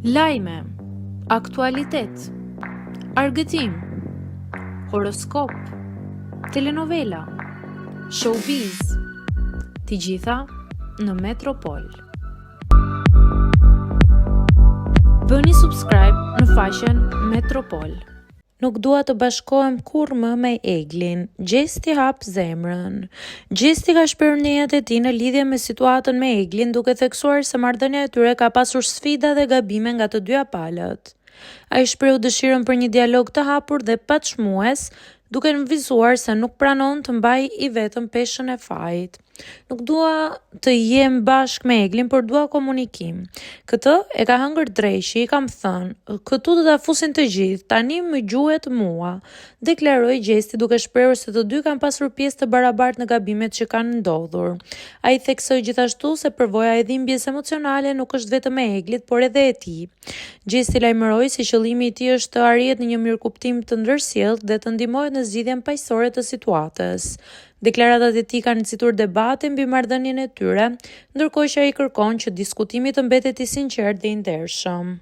Lajme, aktualitet, argëtim, horoskop, telenovela, showbiz, të gjitha në Metropol. Bëni subscribe në faqen Metropol. Nuk dua të bashkohem kur më me Eglin. Gjesti hap zemrën. Gjesti ka shprehur ndjenjat e tij në lidhje me situatën me Eglin, duke theksuar se marrëdhënia e tyre ka pasur sfida dhe gabime nga të dyja palët. Ai shprehu dëshirën për një dialog të hapur dhe paçmues, duke nënvizuar se nuk pranon të mbaj i vetëm peshën e fajit. Nuk dua të jem bashkë me Eglin, por dua komunikim. Këtë e ka hëngër dreshi, i kam thënë, këtu do ta fusin të gjithë, tani më gjuhet mua, deklaroi Gjesti duke shprehur se të dy kanë pasur pjesë të barabartë në gabimet që kanë ndodhur. Ai theksoi gjithashtu se përvoja e dhimbjes emocionale nuk është vetëm e Eglit, por edhe e tij. Gjesti lajmëroi se qëllimi i tij është të arrihet në një mirëkuptim të ndërsjellët dhe të ndihmohet në zgjidhjen paqësore të situatës. Deklaratat e tij kanë nxitur debate mbi marrëdhënien e tyre, ndërkohë që ai kërkon që diskutimi të mbetet i sinqertë dhe i ndershëm.